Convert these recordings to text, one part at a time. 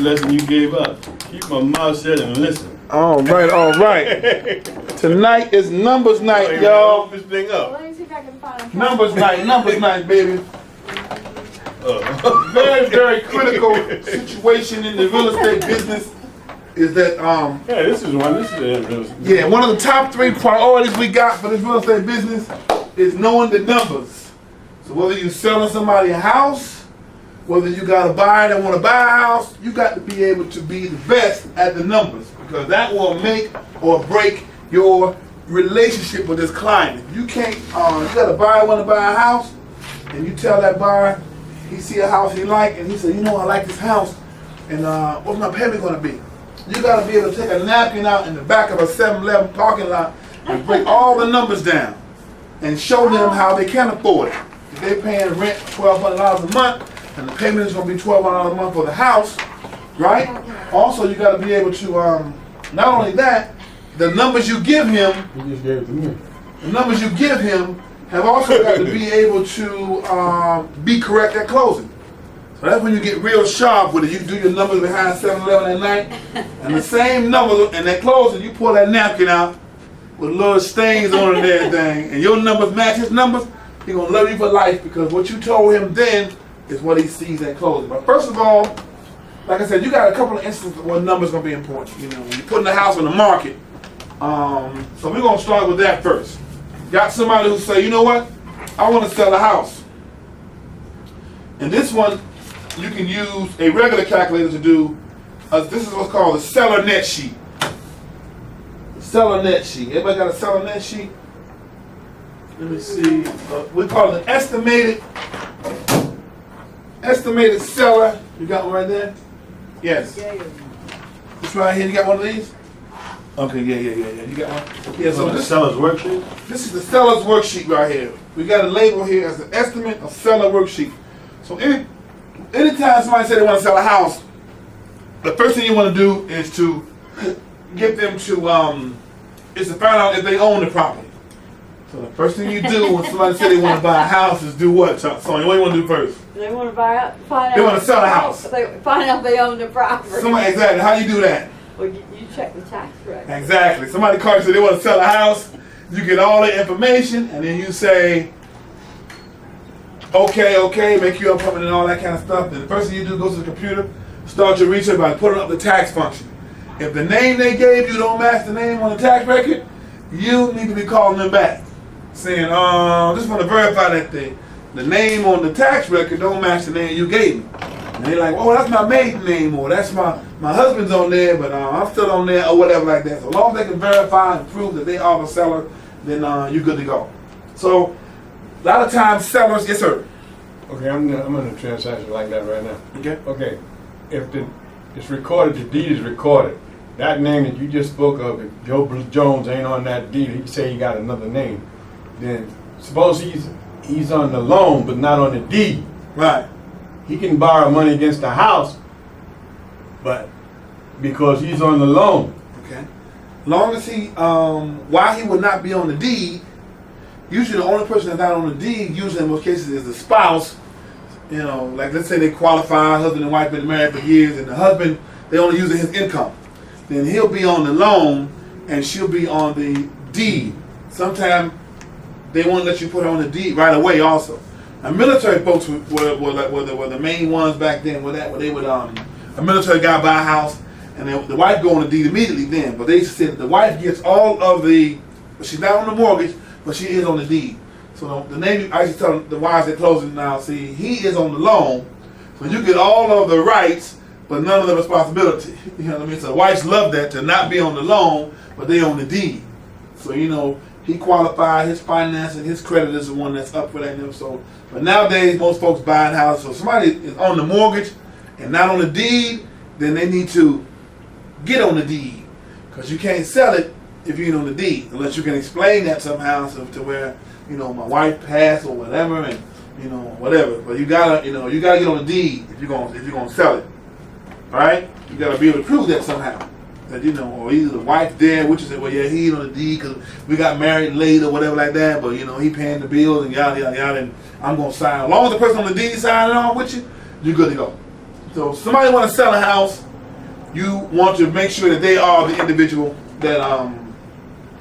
lesson you gave us. Keep my mouth shut and listen. All right, all right. Tonight is numbers night, y'all. This thing up. Let me see if I can find a Numbers night, baby. Very, very critical situation in the real estate business is that Yeah, this is real estate. yeah, one of the top 3 priorities we got for this real estate business is knowing the numbers. So whether you're selling somebody a house, whether you got a buyer that want to buy a house, you got to be able to be the best at the numbers, because that will make or break your relationship with this client. If you can't, you got a buyer want to buy a house, and you tell that buyer, he see a house he like, and he say, you know, I like this house, and what's my payment going to be? You got to be able to take a napkin out in the back of a 7-Eleven parking lot and break all the numbers down and show them how they can afford it. If they're paying rent $1,200 a month, and the payment is going to be $1,200 a month for the house, right? Also, you got to be able to, not only that, the numbers you give him, You just gave it to me. the numbers you give him have also got to be able to be correct at closing. So that's when you get real sharp with it. You do your numbers behind 7-Eleven at night, and the same numbers, and at closing, you pull that napkin out with little stains on it and everything, and your numbers match his numbers, he's going to love you for life, because what you told him then is what he sees at closing. But first of all, like I said, you got a couple of instances where numbers going to be important. You know, when you're putting the house on the market. So we're going to start with that first. Got somebody who say, you know what, I want to sell a house. And this one, you can use a regular calculator to do, this is what's called a seller net sheet. Seller net sheet. Everybody got a seller net sheet? Let me see. We call it an estimated seller. You got one right there? Yes. This right here, you got one of these? Okay, yeah. You got one? Yeah, so The seller's worksheet? this is the seller's worksheet right here. We got a label here as an estimate of seller worksheet. So anytime somebody says they want to sell a house, the first thing you want to do is to get them to, is to find out if they own the property. So the first thing you do when somebody says they want to buy a house is do what, Sonya? What do you want to do first? They want to find out. They want to sell a house. They find out they own the property. Exactly. How do you do that? Well, you check the tax record. Exactly. Somebody calls you, say they want to sell a house. You get all the information, and then you say, okay, make you appointment and all that kind of stuff. Then the first thing you do, go to the computer, start your research by putting up the tax function. If the name they gave you don't match the name on the tax record, you need to be calling them back, saying, just want to verify that the name on the tax record don't match the name you gave me. And they're like, oh, that's my maiden name, or that's my husband's on there, but I'm still on there, or whatever like that. So as long as they can verify and prove that they are the seller, then you're good to go. So a lot of times sellers, yes sir. Okay, I'm in a transaction like that right now. Okay. Okay, if it's recorded, the deed is recorded. That name that you just spoke of, if Joe Jones ain't on that deed, he say he got another name, then suppose he's on the loan but not on the deed. Right. He can borrow money against the house, but because he's on the loan. Okay. Long as he, why he would not be on the deed, usually the only person that's not on the deed, usually in most cases, is the spouse. You know, like let's say they qualify, husband and wife been married for years, and the husband, they only using his income. Then he'll be on the loan, and she'll be on the deed. Sometimes they won't let you put her on the deed right away also. Now, military folks were the main ones back then. Where they would a military guy buy a house, and then the wife go on the deed immediately then. But they said the wife gets all of the, she's not on the mortgage, but she is on the deed. So the name, I used to tell the wives that closing now, see, he is on the loan, so you get all of the rights, but none of the responsibility. You know what I mean? So the wives love that, to not be on the loan, but they on the deed. So you know, he qualified, his financing, his credit is the one that's up for that. So, but nowadays most folks buying houses. So if somebody is on the mortgage and not on the deed, then they need to get on the deed, because you can't sell it if you ain't on the deed, unless you can explain that somehow, so to where, you know, my wife passed or whatever, and you know, whatever. But you gotta get on the deed if you're gonna sell it. All right, you gotta be able to prove that somehow. That, you know, or either the wife dead, which is well, yeah, he's on the deed because we got married late or whatever like that. But you know, he paying the bills and yada yada yada, and I'm gonna sign. As long as the person on the deed signing on with you, you're good to go. So if somebody want to sell a house, you want to make sure that they are the individual that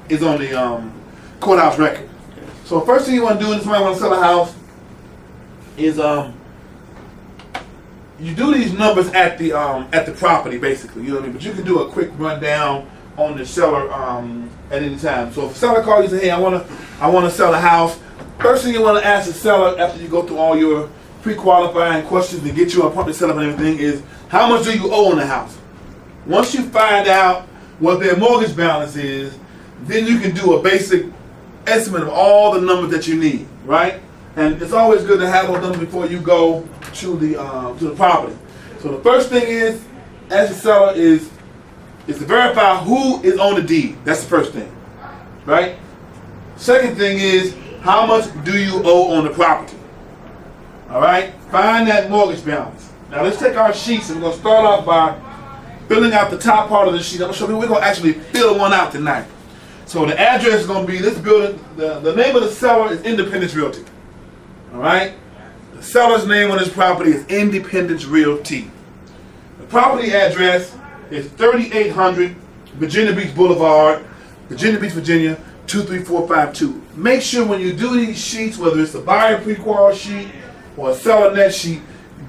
is on the courthouse record. So first thing you want to do when somebody wants to sell a house is you do these numbers at the property, basically. You know what I mean? But you can do a quick rundown on the seller at any time. So if a seller calls you and says, hey, I want to sell a house, first thing you want to ask the seller after you go through all your pre-qualifying questions and get you a property set up and everything is, how much do you owe on the house? Once you find out what their mortgage balance is, then you can do a basic estimate of all the numbers that you need, right? And it's always good to have those numbers before you go to the property. So the first thing is, as the seller is to verify who is on the deed. That's the first thing, right? Second thing is, how much do you owe on the property? All right, find that mortgage balance. Now let's take our sheets and we're going to start off by filling out the top part of the sheet. I'm going to show you, we're going to actually fill one out tonight. So the address is going to be this building. The name of the seller is Independence Realty. All right, the seller's name on this property is Independence Realty. The property address is 3800 Virginia Beach Boulevard, Virginia Beach, Virginia 23452. Make sure when you do these sheets, whether it's a buyer pre-qual sheet or a seller net sheet,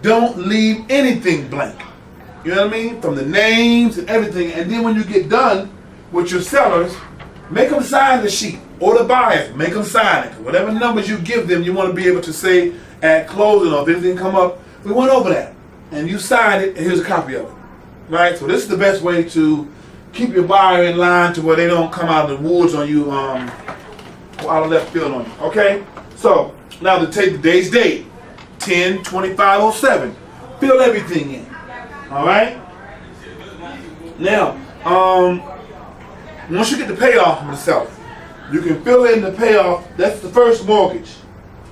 don't leave anything blank. You know what I mean? From the names and everything. And then when you get done with your sellers, make them sign the sheet. Or the buyers, make them sign it. Whatever numbers you give them, you want to be able to say at closing, or if anything come up, we went over that. And you signed it, and here's a copy of it. Right? So this is the best way to keep your buyer in line to where they don't come out of the woods on you, out of left field on you. Okay? So, now to take the day's date, 10/25/07. Fill everything in. Alright? Now, once you get the payoff from the seller, you can fill in the payoff. That's the first mortgage.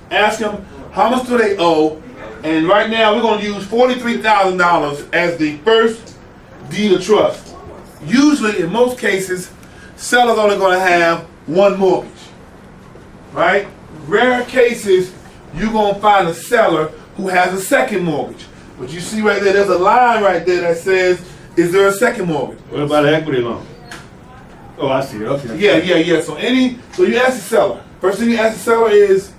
Ask them how much do they owe, and right now we're going to use $43,000 as the first deed of trust. Usually, in most cases, sellers only going to have one mortgage. Right? Rare cases, you're going to find a seller who has a second mortgage. But you see right there, there's a line right there that says, is there a second mortgage? What about an equity loan? Oh, I see. Okay. Yeah. So you ask the seller. First thing you ask the seller is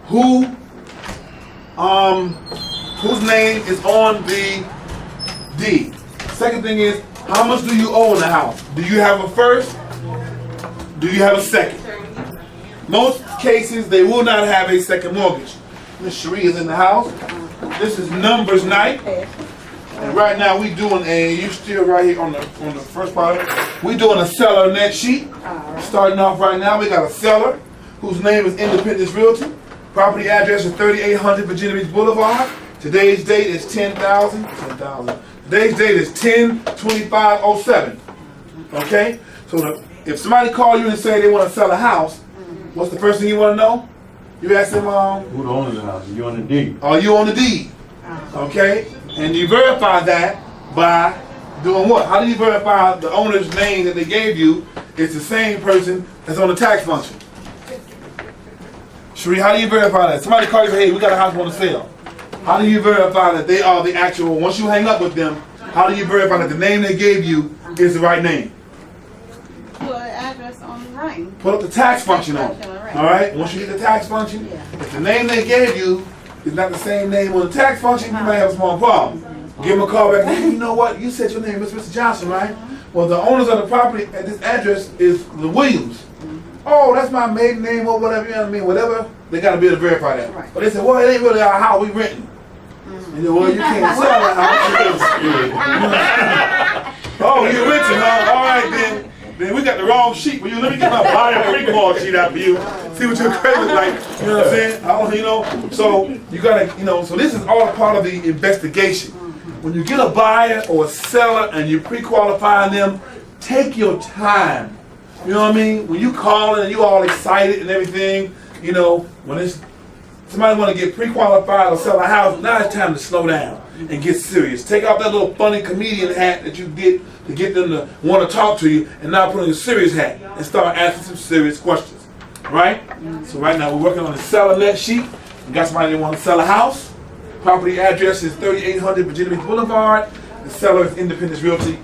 whose name is on the deed. Second thing is, how much do you owe in the house? Do you have a first? Do you have a second? Most cases, they will not have a second mortgage. Miss Cherie is in the house. This is numbers night. And right now we doing you still right here on the first part. We doing a seller net sheet. Starting off right now, we got a seller whose name is Independence Realty. Property address is 3800 Virginia Beach Boulevard. Today's date is 10,000. Today's date is 10/25/07. Okay? So if somebody call you and say they want to sell a house, what's the first thing you want to know? You ask them, Who the owner of the house? You on the deed? Are you on the deed? Okay? And you verify that by doing what? How do you verify the owner's name that they gave you is the same person that's on the tax function? Cherie, how do you verify that? Somebody calls you and says, hey, we got a house on the sale. How do you verify that they are the actual, once you hang up with them, how do you verify that the name they gave you is the right name? Put an address on the ring. Put up the tax function on it. Alright? Once you get the tax function, if the name they gave you is not the same name on the tax function, you might have a small problem. Give them a call back. Hey, you know what? You said your name is Mr. Johnson, right? Well, the owners of the property at this address is the Williams. Oh, that's my maiden name or whatever, you know what I mean? Whatever, they got to be able to verify that. Right. But they said, well, it ain't really our house, we renting. And you know, well, you can't sell the house. Oh, you renting, huh? All right, then we got the wrong sheet for you. Let me get my buyer pre-qual sheet out for you. See what your credit is like. You know what I'm saying? I don't, you know. So you gotta, you know. So this is all a part of the investigation. When you get a buyer or a seller and you pre-qualify them, take your time. You know what I mean? When you call and you all excited and everything, you know, when it's somebody want to get pre-qualified or sell a house, now it's time to slow down and get serious. Take off that little funny comedian hat that you did to get them to want to talk to you, and now put on a serious hat and start asking some serious questions. Right? So right now we're working on the seller net sheet. We got somebody that want to sell a house. Property address is 3800 Virginia Beach Boulevard. the seller is Independence Realty.